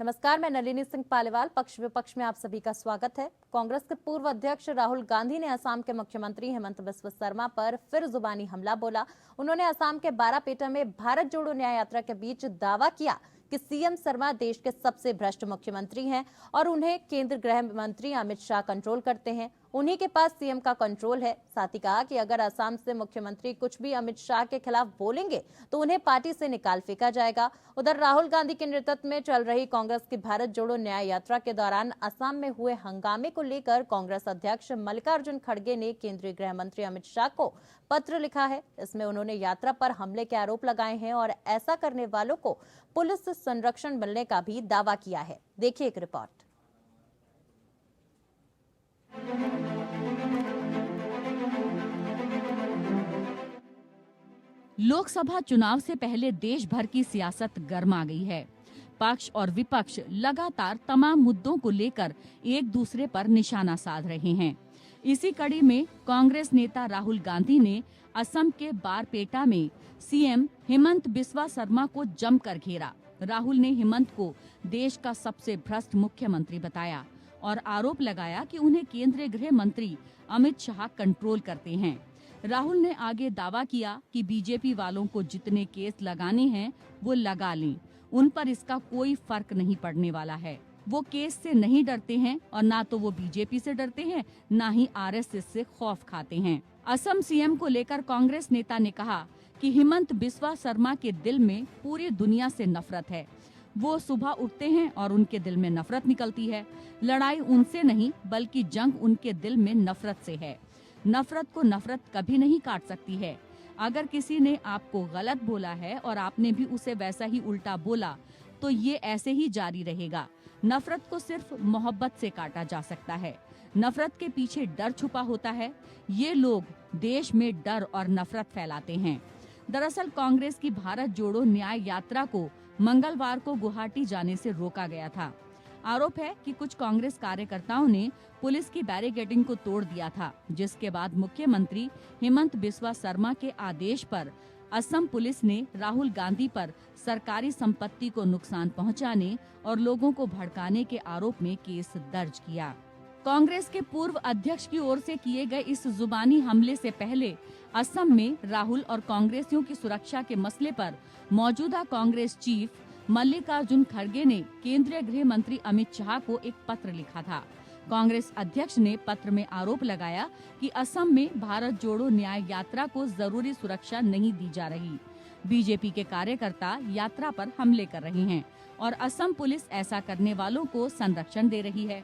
नमस्कार, मैं नलिनी सिंह पालीवाल। पक्ष विपक्ष में आप सभी का स्वागत है। कांग्रेस के पूर्व अध्यक्ष राहुल गांधी ने असम के मुख्यमंत्री हेमंत बिस्वा शर्मा पर फिर जुबानी हमला बोला। उन्होंने असम के बारापेटा में भारत जोड़ो न्याय यात्रा के बीच दावा किया कि सीएम शर्मा देश के सबसे भ्रष्ट मुख्यमंत्री हैं और उन्हें केंद्रीय गृह मंत्री अमित शाह कंट्रोल करते हैं। उन्हीं के पास सीएम का कंट्रोल है। साथ ही कहा कि अगर असम से मुख्यमंत्री कुछ भी अमित शाह के खिलाफ बोलेंगे तो उन्हें पार्टी से निकाल फेंका जाएगा। उधर राहुल गांधी के नेतृत्व में चल रही कांग्रेस की भारत जोड़ो न्याय यात्रा के दौरान असम में हुए हंगामे को लेकर कांग्रेस अध्यक्ष मल्लिकार्जुन खड़गे ने केंद्रीय गृह मंत्री अमित शाह को पत्र लिखा है। इसमें उन्होंने यात्रा पर हमले के आरोप लगाए हैं और ऐसा करने वालों को पुलिस संरक्षण मिलने का भी दावा किया है। देखिए एक रिपोर्ट। लोकसभा चुनाव से पहले देश भर की सियासत गर्मा गई है। पक्ष और विपक्ष लगातार तमाम मुद्दों को लेकर एक दूसरे पर निशाना साध रहे हैं। इसी कड़ी में कांग्रेस नेता राहुल गांधी ने असम के बारपेटा में सीएम हेमंत बिस्वा शर्मा को जमकर घेरा। राहुल ने हेमंत को देश का सबसे भ्रष्ट मुख्यमंत्री बताया और आरोप लगाया कि उन्हें केंद्रीय गृह मंत्री अमित शाह कंट्रोल करते हैं। राहुल ने आगे दावा किया कि बीजेपी वालों को जितने केस लगाने हैं वो लगा लें, उन पर इसका कोई फर्क नहीं पड़ने वाला है। वो केस से नहीं डरते हैं और ना तो वो बीजेपी से डरते हैं, ना ही आरएसएस से खौफ खाते हैं। असम सीएम को लेकर कांग्रेस नेता ने कहा कि हेमंत बिस्वा शर्मा के दिल में पूरी दुनिया से नफरत है। वो सुबह उठते हैं और उनके दिल में नफरत निकलती है। लड़ाई उनसे नहीं बल्कि जंग उनके दिल में नफरत से है। नफरत को नफरत कभी नहीं काट सकती है। अगर किसी ने आपको गलत बोला है और आपने भी उसे वैसा ही उल्टा बोला तो ये ऐसे ही जारी रहेगा। नफरत को सिर्फ मोहब्बत से काटा जा सकता है। नफरत के पीछे डर छुपा होता है। ये लोग देश में डर और नफरत फैलाते हैं। दरअसल कांग्रेस की भारत जोड़ो न्याय यात्रा को मंगलवार को गुवाहाटी जाने से रोका गया था। आरोप है कि कुछ कांग्रेस कार्यकर्ताओं ने पुलिस की बैरिकेडिंग को तोड़ दिया था, जिसके बाद मुख्यमंत्री हेमंत बिस्वा शर्मा के आदेश पर असम पुलिस ने राहुल गांधी पर सरकारी संपत्ति को नुकसान पहुंचाने और लोगों को भड़काने के आरोप में केस दर्ज किया। कांग्रेस के पूर्व अध्यक्ष की ओर से किए गए इस जुबानी हमले से पहले असम में राहुल और कांग्रेसियों की सुरक्षा के मसले पर मौजूदा कांग्रेस चीफ मल्लिकार्जुन खड़गे ने केंद्रीय गृह मंत्री अमित शाह को एक पत्र लिखा था। कांग्रेस अध्यक्ष ने पत्र में आरोप लगाया कि असम में भारत जोड़ो न्याय यात्रा को जरूरी सुरक्षा नहीं दी जा रही। बीजेपी के कार्यकर्ता यात्रा पर हमले कर रहे हैं और असम पुलिस ऐसा करने वालों को संरक्षण दे रही है।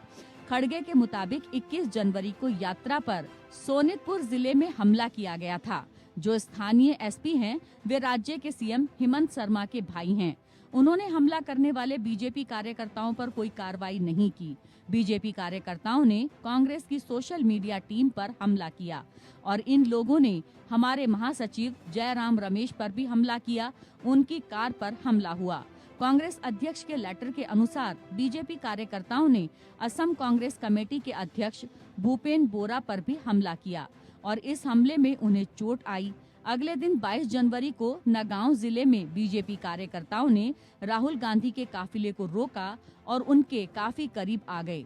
खड़गे के मुताबिक 21 जनवरी को यात्रा पर सोनितपुर जिले में हमला किया गया था। जो स्थानीय एसपी हैं, वे राज्य के सीएम हेमंत शर्मा के भाई हैं। उन्होंने हमला करने वाले बीजेपी कार्यकर्ताओं पर कोई कार्रवाई नहीं की। बीजेपी कार्यकर्ताओं ने कांग्रेस की सोशल मीडिया टीम पर हमला किया और इन लोगों ने हमारे महासचिव जयराम रमेश पर भी हमला किया। उनकी कार पर हमला हुआ। कांग्रेस अध्यक्ष के लेटर के अनुसार बीजेपी कार्यकर्ताओं ने असम कांग्रेस कमेटी के अध्यक्ष भूपेन बोरा पर भी हमला किया और इस हमले में उन्हें चोट आई। अगले दिन 22 जनवरी को नगांव जिले में बीजेपी कार्यकर्ताओं ने राहुल गांधी के काफिले को रोका और उनके काफी करीब आ गए।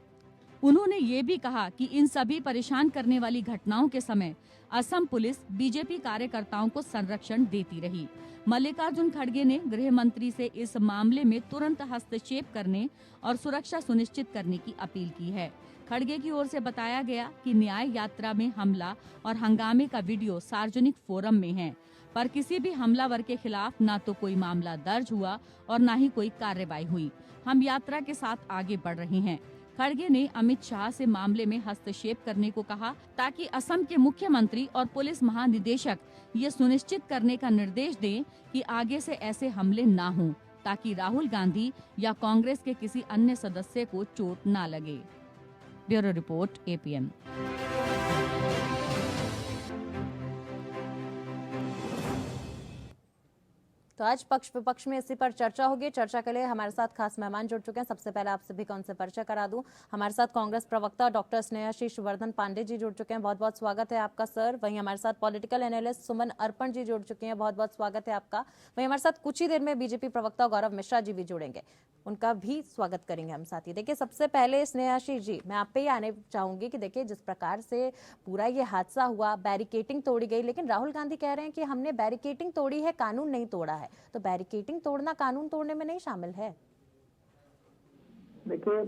उन्होंने ये भी कहा कि इन सभी परेशान करने वाली घटनाओं के समय असम पुलिस बीजेपी कार्यकर्ताओं को संरक्षण देती रही। मल्लिकार्जुन खड़गे ने गृह मंत्री से इस मामले में तुरंत हस्तक्षेप करने और सुरक्षा सुनिश्चित करने की अपील की है। खड़गे की ओर से बताया गया कि न्याय यात्रा में हमला और हंगामे का वीडियो सार्वजनिक फोरम में है, पर किसी भी हमलावर के खिलाफ न तो कोई मामला दर्ज हुआ और न ही कोई कार्रवाई हुई। हम यात्रा के साथ आगे बढ़ रहे हैं। खड़गे ने अमित शाह से मामले में हस्तक्षेप करने को कहा ताकि असम के मुख्यमंत्री और पुलिस महानिदेशक ये सुनिश्चित करने का निर्देश दें कि आगे से ऐसे हमले न हों, ताकि राहुल गांधी या कांग्रेस के किसी अन्य सदस्य को चोट न लगे। Bureau report APM। तो तो आज पक्ष विपक्ष में इसी पर चर्चा होगी। चर्चा के लिए हमारे साथ खास मेहमान जुड़ चुके हैं। सबसे पहले आप सभी का उनसे परिचय करा दूं। हमारे साथ कांग्रेस प्रवक्ता डॉक्टर स्नेहाशीष वर्धन पांडे जी जुड़ चुके हैं, बहुत बहुत स्वागत है आपका सर। वहीं हमारे साथ पॉलिटिकल एनालिस्ट सुमन अर्पण जी जुड़ चुके हैं, बहुत बहुत स्वागत है आपका। वहीं हमारे साथ कुछ ही देर में बीजेपी प्रवक्ता गौरव मिश्रा जी भी जुड़ेंगे, उनका भी स्वागत करेंगे हम साथ ही। देखिए, सबसे पहले स्नेहाशीष जी, मैं आप पे ही आने चाहूंगी कि देखिए जिस प्रकार से पूरा ये हादसा हुआ, बैरिकेटिंग तोड़ी गई, लेकिन राहुल गांधी कह रहे हैं कि हमने बैरिकेटिंग तोड़ी है, कानून नहीं तोड़ा है। तो बैरिकेटिंग तोड़ना कानून तोड़ने में नहीं शामिल है? देखिए,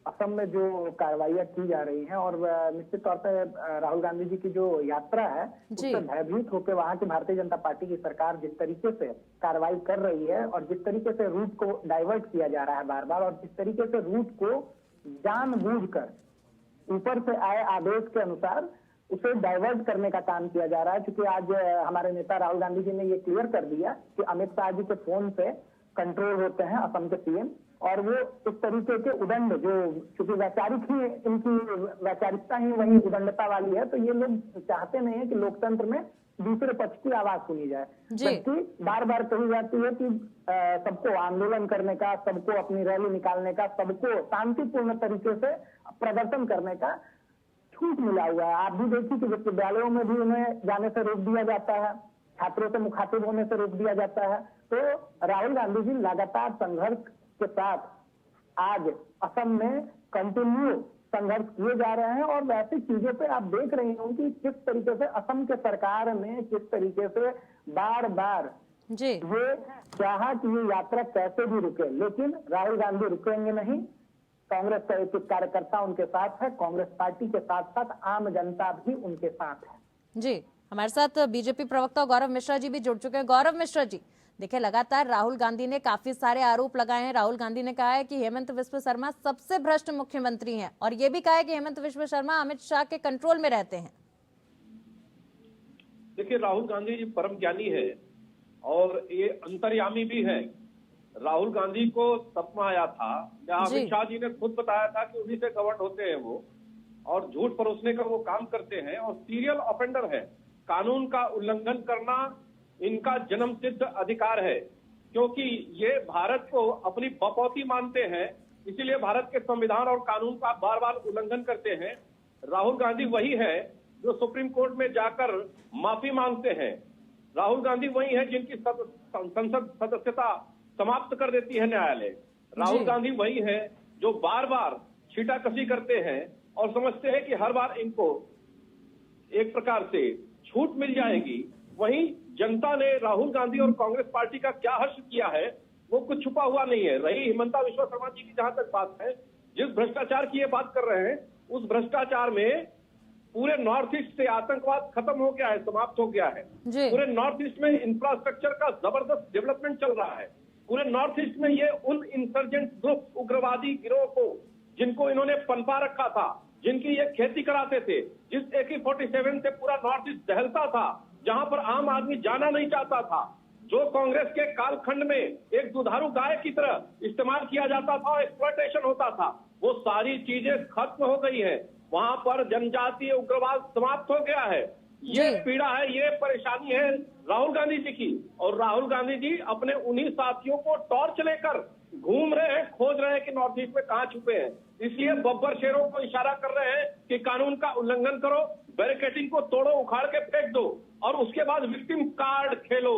असम में जो कार्रवाइयां की जा रही हैं और निश्चित तौर पर राहुल गांधी जी की जो यात्रा है उससे भयभीत होकर वहां की भारतीय जनता पार्टी की सरकार जिस तरीके से कार्रवाई कर रही है और जिस तरीके से रूट को डाइवर्ट किया जा रहा है बार बार, और जिस तरीके से रूट को जानबूझकर ऊपर से आए आदेश के अनुसार उसे डाइवर्ट करने का काम किया जा रहा है। क्योंकि आज हमारे नेता राहुल गांधी जी ने ये क्लियर कर दिया कि अमित शाह जी के फोन से कंट्रोल होते हैं असम के सीएम, और वो इस तरीके के उदंड जो, क्योंकि वैचारिक ही इनकी वैचारिकता ही वही उदंडता वाली है, तो ये लोग चाहते नहीं है कि लोकतंत्र में दूसरे पक्ष की आवाज सुनी जाए। जबकि बार बार कही जाती है कि सबको आंदोलन करने का, सबको अपनी रैली निकालने का, सबको शांतिपूर्ण तरीके से प्रदर्शन करने का छूट मिला हुआ है। आप भी देखिए कि विश्वविद्यालयों में भी उन्हें जाने से रोक दिया जाता है, छात्रों से मुखातिब होने से रोक दिया जाता है। तो राहुल गांधी जी लगातार संघर्ष के साथ आज असम में कंटिन्यू संघर्ष किए जा रहे हैं, और वैसी चीजों पे आप देख रही हों कि किस तरीके से असम के सरकार ने किस तरीके से बार बार ये चाहा कि ये यात्रा कैसे भी रुके, लेकिन राहुल गांधी रुकेंगे नहीं। कांग्रेस का एक कार्यकर्ता उनके साथ है, कांग्रेस पार्टी के साथ साथ आम जनता भी उनके साथ है। जी, हमारे साथ बीजेपी प्रवक्ता गौरव मिश्रा जी भी जुड़ चुके हैं। गौरव मिश्रा जी, देखिए लगातार राहुल गांधी ने काफी सारे आरोप लगाए हैं। राहुल गांधी ने कहा है कि हेमंत बिस्वा शर्मा सबसे भ्रष्ट मुख्यमंत्री हैं, और ये भी कहा है कि हेमंत बिस्वा शर्मा अमित शाह के कंट्रोल में रहते हैं। देखिए, राहुल गांधी जी परम ज्ञानी है और ये अंतर्यामी भी है। राहुल गांधी को सपना आया था, अमित शाह जी ने खुद बताया था कि उन्हीं से गवर्न होते हैं वो, और झूठ परोसने का वो काम करते हैं और सीरियल ऑफेंडर है। कानून का उल्लंघन करना इनका जन्मसिद्ध अधिकार है, क्योंकि ये भारत को अपनी बपौती मानते हैं, इसीलिए भारत के संविधान और कानून का बार बार उल्लंघन करते हैं। राहुल गांधी वही है जो सुप्रीम कोर्ट में जाकर माफी मांगते हैं। राहुल गांधी वही है जिनकी संसद सदस्यता समाप्त कर देती है न्यायालय। राहुल गांधी वही है जो बार बार छीटाकशी करते हैं और समझते हैं कि हर बार इनको एक प्रकार से छूट मिल जाएगी। वहीं जनता ने राहुल गांधी और कांग्रेस पार्टी का क्या हर्ष किया है वो कुछ छुपा हुआ नहीं है। रही हिमंता बिस्वा शर्मा जी की जहां तक बात है, जिस भ्रष्टाचार की ये बात कर रहे हैं, उस भ्रष्टाचार में पूरे नॉर्थ ईस्ट से आतंकवाद खत्म हो गया है, समाप्त हो गया है। पूरे नॉर्थ ईस्ट में इंफ्रास्ट्रक्चर का जबरदस्त डेवलपमेंट चल रहा है। पूरे नॉर्थ ईस्ट में ये उन इंसर्जेंट ग्रुप, उग्रवादी गिरोह को, जिनको इन्होंने पनपा रखा था, जिनकी ये खेती कराते थे, जिस AK-47 से पूरा नॉर्थ ईस्ट दहलता था, जहां पर आम आदमी जाना नहीं चाहता था, जो कांग्रेस के कालखंड में एक दुधारू गाय की तरह इस्तेमाल किया जाता था और एक्सप्लॉयटेशन होता था, वो सारी चीजें खत्म हो गई है। वहां पर जनजातीय उग्रवाद समाप्त हो गया है। ये पीड़ा है, ये परेशानी है राहुल गांधी जी की, और राहुल गांधी जी अपने उन्हीं साथियों को टॉर्च लेकर घूम रहे हैं, खोज रहे हैं कि नॉर्थ ईस्ट में कहां छुपे हैं। इसलिए बब्बर शेरों को इशारा कर रहे हैं कि कानून का उल्लंघन करो, बैरिकेडिंग को तोड़ो, उखाड़ के फेंक दो, और उसके बाद विक्टिम कार्ड खेलो,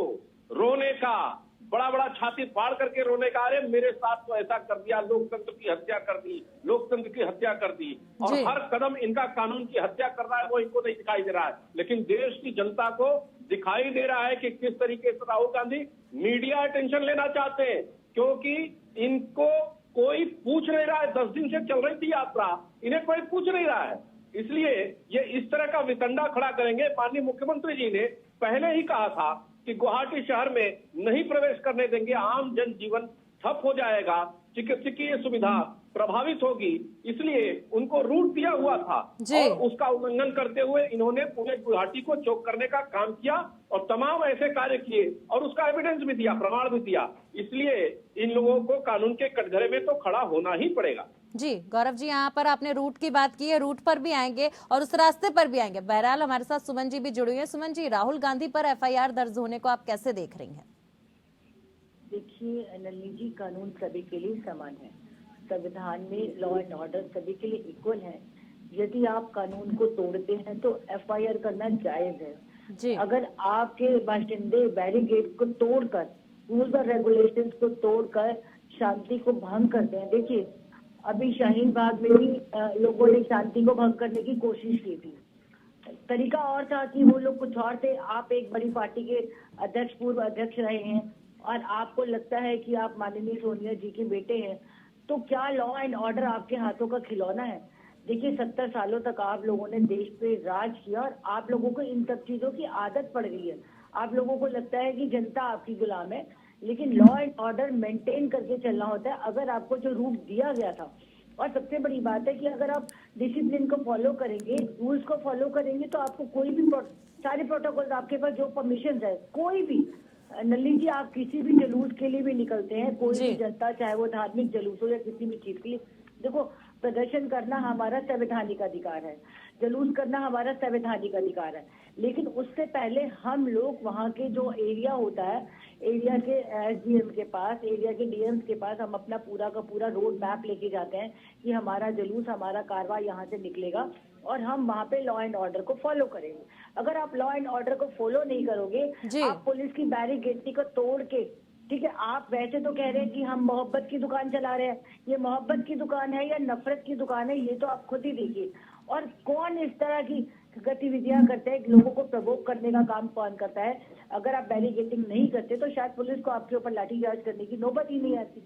रोने का, बड़ा बड़ा छाती फाड़ करके रोने का, अरे मेरे साथ तो ऐसा कर दिया, लोकतंत्र की हत्या कर दी, लोकतंत्र की हत्या कर दी। और हर कदम इनका कानून की हत्या कर रहा है, वो इनको नहीं दिखाई दे रहा है, लेकिन देश की जनता को दिखाई दे रहा है कि किस तरीके से राहुल गांधी मीडिया अटेंशन लेना चाहते हैं, क्योंकि इनको कोई पूछ नहीं रहा है। 10 दिन से चल रही थी यात्रा, इन्हें कोई पूछ नहीं रहा है, इसलिए ये इस तरह का वितंडा खड़ा करेंगे। माननीय मुख्यमंत्री जी ने पहले ही कहा था कि गुवाहाटी शहर में नहीं प्रवेश करने देंगे, आम जनजीवन ठप हो जाएगा, चिकित्सकीय सुविधा प्रभावित होगी, इसलिए उनको रूट दिया हुआ था और उसका उल्लंघन करते हुए इन्होंने पूरे गुवाहाटी को चौक करने का काम किया और तमाम ऐसे कार्य किए और उसका एविडेंस भी दिया, प्रमाण भी दिया। इसलिए इन लोगों को कानून के कटघरे में तो खड़ा होना ही पड़ेगा। जी गौरव जी, यहाँ पर आपने रूट की बात की है, रूट पर भी आएंगे और उस रास्ते पर भी आएंगे। बहरहाल हमारे साथ सुमन जी भी जुड़ी हुई है। सुमन जी, राहुल गांधी पर FIR दर्ज होने को आप कैसे देख रही हैं? देखिए नलिनी जी, कानून सभी के लिए समान है। संविधान में लॉ एंड ऑर्डर सभी के लिए इक्वल है। यदि आप कानून को तोड़ते हैं तो एफआईआर करना जायज है जी। अगर आपके बाशिंदे बैरिकेड को तोड़कर, रूल्स और रेगुलेशंस को तोड़कर शांति को भंग करते हैं। देखिए अभी शाहीन बाग में भी लोगों ने शांति को भंग करने की कोशिश की थी। तरीका और था कि वो लोग कुछ और थे। आप एक बड़ी पार्टी के अध्यक्ष, पूर्व अध्यक्ष रहे हैं और आपको लगता है कि आप माननीय सोनिया जी के बेटे हैं, तो क्या लॉ एंड ऑर्डर आपके हाथों का खिलौना है? देखिए 70 सालों तक आप लोगों ने देश पे राज किया और आप लोगों को इन सब चीजों की आदत पड़ गई है। आप लोगों को लगता है कि जनता आपकी गुलाम है, लेकिन लॉ एंड ऑर्डर मेंटेन करके चलना होता है। अगर आपको जो रूप दिया गया था, और सबसे बड़ी बात है कि अगर आप डिसिप्लिन को फॉलो करेंगे, रूल्स को फॉलो करेंगे, तो आपको कोई भी सारे प्रोटोकॉल आपके पास जो परमिशन है, कोई भी नलिनी जी आप किसी भी जुलूस के लिए भी निकलते हैं, कोई भी जनता, चाहे वो धार्मिक जुलूस हो या किसी भी चीज के लिए, देखो प्रदर्शन करना हमारा संवैधानिक अधिकार है, जुलूस करना हमारा संवैधानिक अधिकार है, लेकिन उससे पहले हम लोग वहाँ के जो एरिया होता है, एरिया के एसडीएम के पास, एरिया के डीएम्स के पास हम अपना पूरा का पूरा रोड मैप लेके जाते हैं कि हमारा जुलूस, हमारा कारवां यहाँ से निकलेगा और हम वहाँ पे लॉ एंड ऑर्डर को फॉलो करेंगे। अगर आप लॉ एंड ऑर्डर को फॉलो नहीं करोगे, आप पुलिस की बैरिकेड को तोड़ के, ठीक है, आप वैसे तो कह रहे हैं कि हम मोहब्बत की दुकान चला रहे हैं, ये मोहब्बत की दुकान है या नफरत की दुकान है, ये तो आप खुद ही देखिए। और कौन इस तरह की गतिविधियां करते हैं, लोगों को प्रवोक करने का काम कौन करता है? अगर आप बैरिकेडिंग नहीं करते तो शायद पुलिस को आपके ऊपर लाठीचार्ज करने की नौबत ही नहीं आती।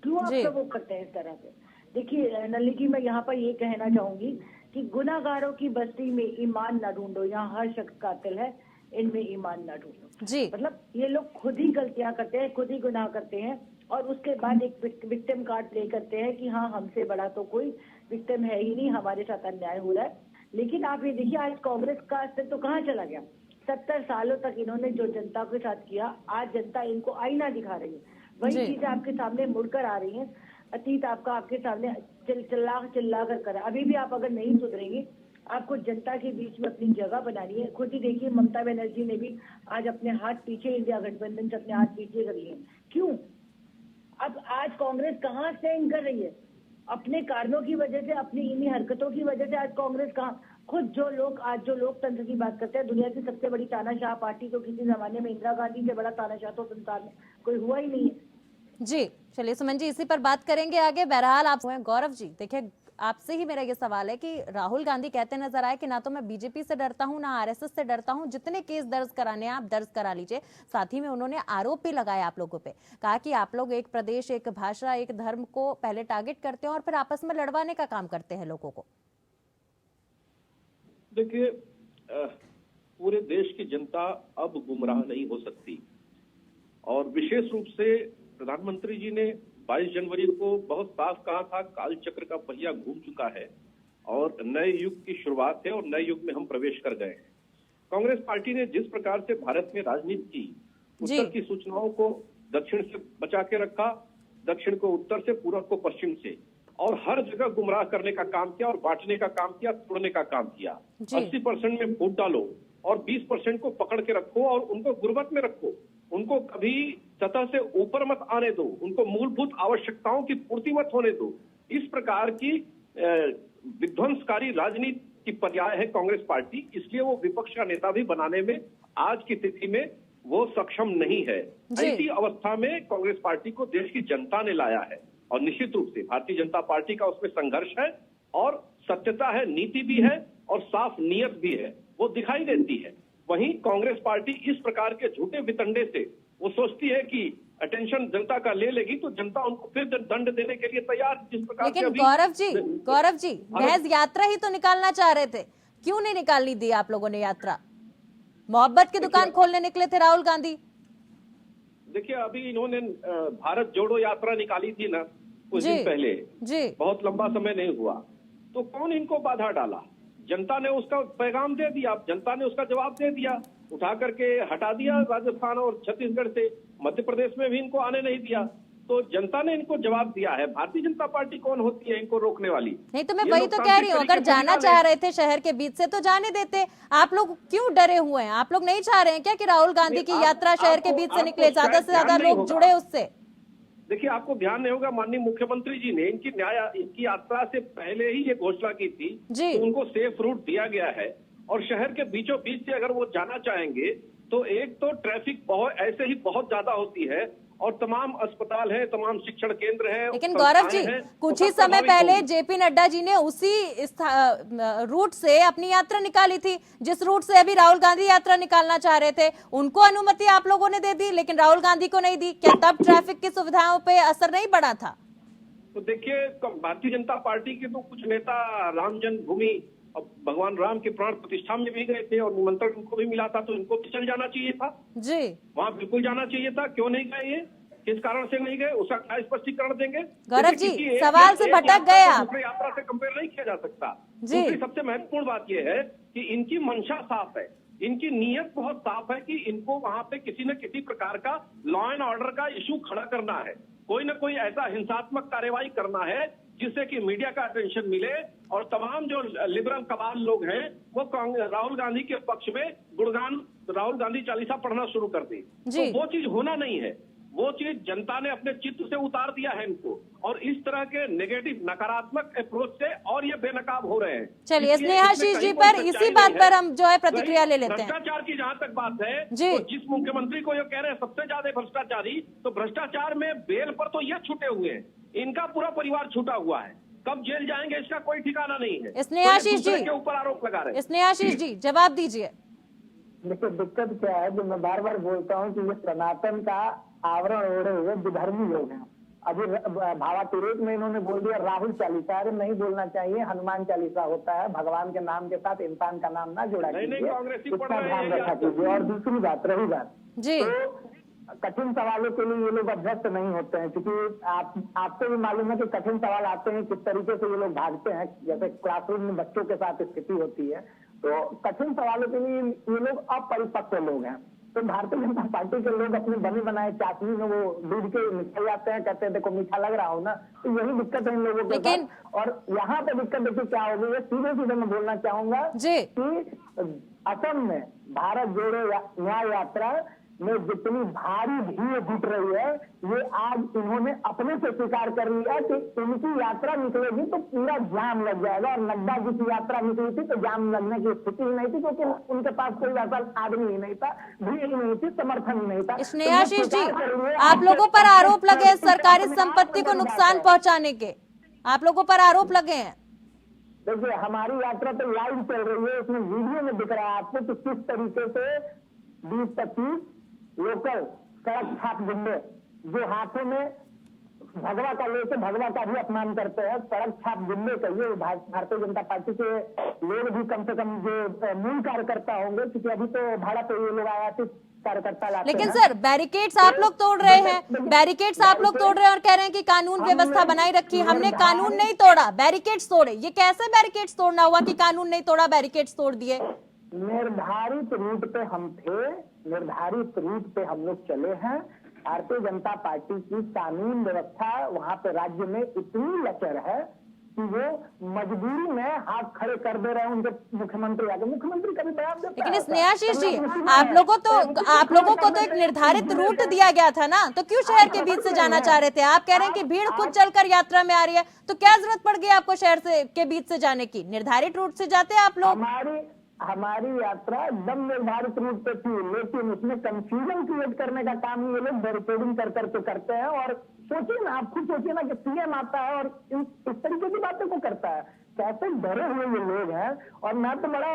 क्यों आप प्रवोक करते हैं इस तरह से? देखिए नलिनी जी, मैं यहाँ पर ये कहना चाहूंगी कि गुनाहगारों की बस्ती में ईमान ना ढूंढो, यहाँ हर शख्स कातिल है, इनमें ईमान ना ढूंढो। जी, मतलब ये लोग खुद ही गलतियां करते हैं, खुद ही गुनाह करते हैं और उसके बाद एक विक्टिम कार्ड प्ले करते हैं कि हाँ हमसे बड़ा तो कोई विक्टिम है ही नहीं, हमारे साथ अन्याय हो रहा है। लेकिन आप ये देखिए आज कांग्रेस का अस्तित्व तो कहाँ चला गया? 70 सालों तक इन्होंने जो जनता के साथ किया, आज जनता इनको आईना दिखा रही है, वही चीजें आपके सामने मुड़कर आ रही हैं। अतीत आपके सामने चिल्ला कर करा। अभी भी आप अगर नहीं सुधरेंगे, आपको जनता के बीच में अपनी जगह बनानी है। खुद ही देखिए ममता बनर्जी ने भी आज अपने हाथ पीछे, इंडिया गठबंधन से अपने हाथ पीछे कर लिए। क्यों? अब आज कांग्रेस कहाँ स्टैंड कर रही है? अपने कारणों की वजह से, अपनी इन्हीं हरकतों की वजह से आज कांग्रेस कहाँ, खुद जो लोग आज जो लोकतंत्र की बात करते हैं, दुनिया की सबसे बड़ी तानाशाह पार्टी, तो किसी जमाने में इंदिरा गांधी से बड़ा तानाशाह तो संसार में कोई हुआ ही नहीं है। जी चलिए सुमन जी, इसी पर बात करेंगे आगे। बहरहाल आप गौरव जी, देखिए आपसे ही मेरा ये सवाल है कि राहुल गांधी कहते नजर आए कि ना तो मैं बीजेपी से डरता हूं, ना आरएसएस से डरता हूं, जितने केस दर्ज कराने आप दर्ज करा लीजिए। साथ ही में उन्होंने आरोप भी लगाया आप लोगों पे, कहा कि आप लोग एक प्रदेश, एक भाषा, एक धर्म को पहले टारगेट करते हैं और फिर आपस में लड़वाने का काम करते हैं लोगों को। देखिए पूरे देश की जनता अब गुमराह नहीं हो सकती, और विशेष रूप से प्रधानमंत्री जी ने 22 जनवरी को बहुत साफ कहा था, काल चक्र का पहिया घूम चुका है और नए युग की शुरुआत है और नए युग में हम प्रवेश कर गए हैं। कांग्रेस पार्टी ने जिस प्रकार से भारत में राजनीति की, उत्तर की सूचनाओं को दक्षिण से बचा के रखा, दक्षिण को उत्तर से, पूर्व को पश्चिम से, और हर जगह गुमराह करने का काम किया और बांटने का काम किया, तोड़ने का काम किया। 80% में वोट डालो और 20% को पकड़ के रखो और उनको गुर्बत में रखो, उनको कभी सतह से ऊपर मत आने दो, उनको मूलभूत आवश्यकताओं की पूर्ति मत होने दो। इस प्रकार की विध्वंसकारी राजनीति की पर्याय है कांग्रेस पार्टी, इसलिए वो विपक्ष का नेता भी बनाने में आज की तिथि में वो सक्षम नहीं है। ऐसी अवस्था में कांग्रेस पार्टी को देश की जनता ने लाया है और निश्चित रूप से भारतीय जनता पार्टी का उसमें संघर्ष है और सत्यता है, नीति भी है और साफ नीयत भी है, वो दिखाई देती है। वहीं कांग्रेस पार्टी इस प्रकार के झूठे वितंडे से वो सोचती है कि अटेंशन जनता का ले लेगी तो जनता उनको फिर दंड देने के लिए तैयार। जिस प्रकार लेकिन गौरव जी महज यात्रा ही तो निकालना चाह रहे थे, क्यों नहीं निकालनी दी आप लोगों ने यात्रा? मोहब्बत की दुकान खोलने निकले थे राहुल गांधी। देखिए अभी इन्होंने भारत जोड़ो यात्रा निकाली थी ना कुछ दिन पहले, बहुत लंबा समय नहीं हुआ, तो कौन इनको बाधा डाला? जनता ने उसका पैगाम दे दिया, जनता ने उसका जवाब दे दिया, उठा करके हटा दिया राजस्थान और छत्तीसगढ़ से, मध्य प्रदेश में भी इनको आने नहीं दिया। तो जनता ने इनको जवाब दिया है। भारतीय जनता पार्टी कौन होती है इनको रोकने वाली? नहीं तो मैं वही तो कह रही हूँ, अगर जाना चाह रहे थे शहर के बीच से तो जाने देते। आप लोग क्यों डरे हुए हैं? आप लोग नहीं चाह रहे हैं क्या कि राहुल गांधी की यात्रा शहर के बीच से निकले, ज्यादा से ज्यादा लोग जुड़े उससे? देखिए, आपको ध्यान नहीं होगा, माननीय मुख्यमंत्री जी ने इनकी यात्रा से पहले ही ये घोषणा की थी कि उनको सेफ रूट दिया गया है और शहर के बीचों बीच से अगर वो जाना चाहेंगे तो एक तो ट्रैफिक बहुत ऐसे ही बहुत ज्यादा होती है और तमाम अस्पताल है, तमाम शिक्षण केंद्र है। लेकिन गौरव जी, कुछ ही समय पहले जेपी नड्डा जी ने उसी रूट से अपनी यात्रा निकाली थी, जिस रूट से अभी राहुल गांधी यात्रा निकालना चाह रहे थे। उनको अनुमति आप लोगों ने दे दी, लेकिन राहुल गांधी को नहीं दी। क्या तब ट्रैफिक की सुविधाओं पे असर नहीं पड़ा था? तो देखिए, भारतीय जनता पार्टी के तो कुछ नेता राम जन्मभूमि और भगवान राम के प्राण प्रतिष्ठा में भी गए थे और निमंत्रण उनको भी मिला था, तो इनको भी चल जाना चाहिए था जी, वहाँ बिल्कुल जाना चाहिए था। क्यों नहीं गए? ये किस कारण से नहीं गए, उसका क्या स्पष्टीकरण देंगे? गौरव जी, सवाल से भटक गए आप। दूसरी यात्रा से कंपेयर नहीं किया जा सकता। जी, दूसरी सबसे महत्वपूर्ण बात यह है कि इनकी मंशा साफ है, इनकी नीयत बहुत साफ है कि इनको वहां पे किसी न किसी प्रकार का लॉ एंड ऑर्डर का इशू खड़ा करना है, कोई न कोई ऐसा हिंसात्मक कार्यवाही करना है जिससे कि मीडिया का अटेंशन मिले और तमाम जो लिबरल कबाल लोग हैं वो राहुल गांधी के पक्ष में गुणगान, राहुल गांधी चालीसा पढ़ना शुरू कर दी। तो वो चीज होना नहीं है, वो चीज जनता ने अपने चित्त से उतार दिया है इनको, और इस तरह के नेगेटिव नकारात्मक अप्रोच से और ये बेनकाब हो रहे हैं। चलिए स्नेहाशीष जी पर इसी बात पर हम जो है प्रतिक्रिया ले लेते हैं। भ्रष्टाचार की जहां तक बात है जी, तो जिस मुख्यमंत्री को ये कह रहे हैं सबसे ज्यादा भ्रष्टाचारी, तो भ्रष्टाचार में बेल पर तो ये छूटे हुए हैं, इनका पूरा परिवार छूटा हुआ है। कब जेल जाएंगे इसका कोई ठिकाना नहीं है। स्नेहाशीष जी के ऊपर आरोप लगा रहे हैं। स्नेहाशीष जी जवाब दीजिए। देखिए, दिक्कत क्या है, जो मैं बार बार बोलता हूँ कि ये सनातन का आवरण ओढ़े हुए विधर्मी लोग हैं। अभी भावातिरेक में इन्होंने बोल दिया राहुल चालीसा। अरे नहीं बोलना चाहिए, हनुमान चालीसा होता है। भगवान के नाम के साथ इंसान का नाम ना जोड़ा कीजिए, इसका ध्यान रखा कीजिए। और दूसरी बात, रही बात जी, तो कठिन सवालों के लिए ये लोग अभ्यस्त नहीं होते हैं, क्योंकि आपको भी मालूम है कि कठिन सवाल आते हैं किस तरीके से ये लोग भागते हैं। जैसे क्लासरूम में बच्चों के साथ स्थिति होती है, तो कठिन सवालों के लिए ये लोग अपरिपक्व लोग हैं। तो भारतीय जनता पार्टी के लोग अपने बने बनाए चाशनी में वो डूब के निकल जाते हैं, कहते हैं देखो मीठा लग रहा हो ना। तो यही दिक्कत है इन लोगों के साथ। और यहाँ पे दिक्कत देखिए क्या होगी, ये सीधे सीधे मैं बोलना चाहूंगा कि असम में भारत जोड़ो न्याय यात्रा में जितनी भारी भीड़ जुट रही है, ये आज इन्होंने अपने से स्वीकार कर लिया कि इनकी यात्रा निकलेगी तो पूरा जाम लग जाएगा। और नड्डा जी की यात्रा निकली थी तो जाम लगने की स्थिति ही नहीं थी, क्योंकि उनके पास कोई ऐसा आदमी ही नहीं था, भीड़ ही नहीं थी, समर्थन ही नहीं था। स्नेहाशीष जी, आप लोगों पर आरोप लगे सरकारी संपत्ति को नुकसान पहुंचाने के, आप लोगों पर आरोप लगे हैं। देखिए, हमारी यात्रा तो लाइव चल रही है, उसमें वीडियो में दिख रहा है आपको कि किस तरीके से 20-25 लोकल सड़क छाप गुंडे जो हाथों में भगवा का लेके भगवा का भी अपमान करते हैं, सड़क छाप गुंडे कहिए, भारतीय जनता पार्टी के लोग भी कम से कम जो मूल कार्यकर्ता होंगे, क्योंकि अभी तो भाड़ा पे ये लोग आयातित कार्यकर्ता लाते हैं। लेकिन सर बैरिकेड्स आप लोग तोड़ रहे हैं, बैरिकेड्स आप लोग तोड़ रहे हैं और कह रहे हैं कि कानून व्यवस्था बनाई रखी। हमने कानून नहीं तोड़ा, बैरिकेड्स तोड़े। ये कैसे बैरिकेड्स तोड़ना हुआ कि कानून नहीं तोड़ा, बैरिकेड्स तोड़ दिए? निर्धारित रूट पे हम थे, निर्धारित रूट पे हम लोग चले हैं। भारतीय जनता पार्टी की कानून व्यवस्था वहां पे राज्य में इतनी लचर है कि वो मजबूरी में हाथ खड़े कर दे रहे हैं उनके मुख्यमंत्री आगे। मुख्यमंत्री कभी बयान देता है। लेकिन स्नेहाशीष जी, आप लोगों को तो एक निर्धारित रूट दिया गया था ना, तो क्यों शहर के बीच से जाना चाह रहे थे? आप कह रहे हैं कि भीड़ खुद चलकर यात्रा में आ रही है, तो क्या जरूरत पड़ गई आपको शहर के बीच से जाने की? निर्धारित रूट से जाते आप लोग। हमारी यात्रा एकदम निर्धारित रूट पे थी, लेकिन उसमें कंफ्यूजन क्रिएट करने का काम ये लोग बैरिकेडिंग कर करके करते हैं। और सोचिए ना, आप खुद सोचिए ना कि सीएम आता है और इस तरीके की बातों को करता है, कैसे डरे हुए ये लोग हैं। और मैं तो बड़ा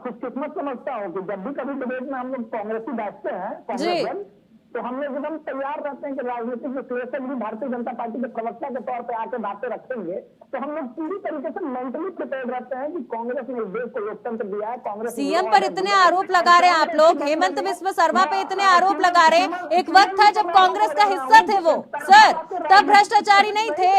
खुशकिस्मत समझता हूँ कि जब भी कभी डिबेट में हम लोग कांग्रेसी बैठते हैं कांग्रेस, तो हम लोग एकदम तैयार रहते हैं कि राजनीतिक विश्लेषक भी भारतीय जनता पार्टी के प्रवक्ता के तौर पे आके बातें रखेंगे, तो हम लोग पूरी तरीके से मेंटली प्रिपेयर रहते हैं कि कांग्रेस ने इस देश को लोकतंत्र दिया है। कांग्रेस सीएम पर इतने आरोप लगा रहे हैं आप लोग, हेमंत बिस्वा शर्मा पे इतने आरोप लगा रहे हैं। एक वक्त था जब कांग्रेस का हिस्सा थे वो सर, तब भ्रष्टाचारी नहीं थे।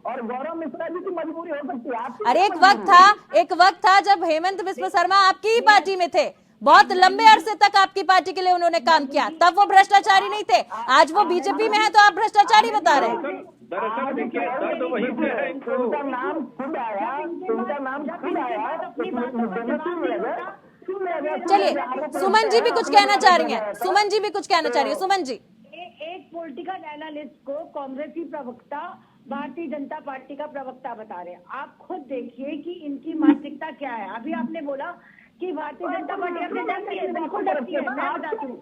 और गौरव मिश्रा जी की मजबूरी हो सकती है। अरे एक वक्त था जब हेमंत बिस्वा शर्मा आपकी ही पार्टी में थे, बहुत लंबे अरसे तक आपकी पार्टी के लिए उन्होंने काम किया, तब वो भ्रष्टाचारी नहीं थे। आज वो बीजेपी में है तो आप भ्रष्टाचारी बता रहे हैं। दरअसल देखिए, दर्द वही पे है इनको। उनका नाम खुद आया, उनका नाम खुद आया, चलिए सुमन जी भी कुछ कहना चाह रही हैं, सुमन जी भी कुछ कहना चाह रही है। सुमन जी, एक पॉलिटिकल एनालिस्ट को कांग्रेसी प्रवक्ता भारतीय जनता पार्टी का प्रवक्ता बता रहे हैं। आप खुद देखिए कि इनकी मानसिकता क्या है। अभी आपने बोला कि भारतीय जनता पार्टी अपने डरती है, बिल्कुल डरती है। मैं बताती हूँ,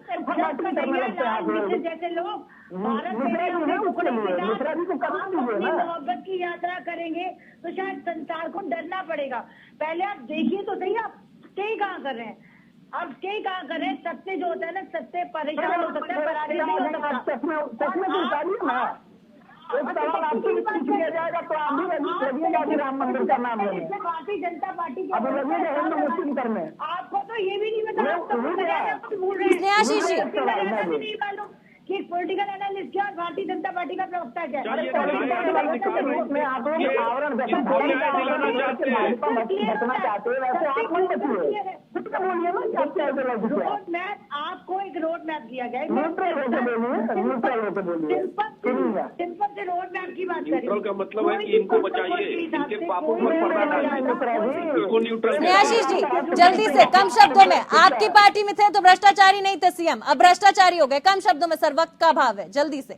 जैसे लोग भारत में अपनी मोहब्बत की यात्रा करेंगे तो शायद संसार को डरना पड़ेगा। पहले आप देखिए तो सही, आप स्टे कहाँ कर रहे हैं? अब स्टे कहाँ कर रहे हैं? सत्य जो होता है ना, सत्य परेशान हो सकता है, पराजित नहीं हो सकता। एक सवाल आपसे किया जाएगा तो आप भी लगिएगा कि राम मंदिर का नाम लेंगे। भारतीय जनता पार्टी के अब लगिएगा हिंदू मुस्लिम करने। आपको तो ये भी नहीं पता, भूल रहे स्नेहाशीष जी, नहीं मालूम कि पॉलिटिकल एनालिस्ट क्या, भारतीय जनता पार्टी का प्रवक्ता क्या है। आवरण बचना चाहते हैं वैसे आप नहीं बचिए, रोड मैप, आपको एक रोड मैप दिया गया है। सिंपल से रोड मैप की बात करें। न्यूट्रल का मतलब है कि इनको बचाइए, इनके पापों पर पर्दा डालिए, इसको न्यूट्रल। स्नेहाशीष जी, जल्दी से कम शब्दों में, आपकी पार्टी में थे तो भ्रष्टाचारी नहीं थे सीएम, अब भ्रष्टाचारी हो गए। कम शब्दों में सर, वक्त का अभाव है, जल्दी से।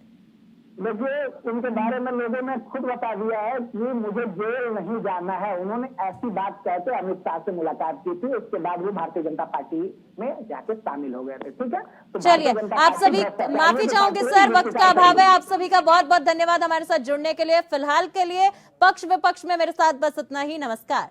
देखिए, उनके बारे में लोगों ने खुद बता दिया है कि मुझे जेल नहीं जाना है। उन्होंने ऐसी बात कहते अमित शाह से मुलाकात की थी, उसके बाद वो भारतीय जनता पार्टी में जाके शामिल हो गए थे। ठीक है, तो चलिए, आप सभी माफी चाहूंगी सर, वक्त का अभाव है। आप सभी का बहुत बहुत धन्यवाद हमारे साथ जुड़ने के लिए। फिलहाल के लिए पक्ष विपक्ष में मेरे साथ बस इतना ही। नमस्कार।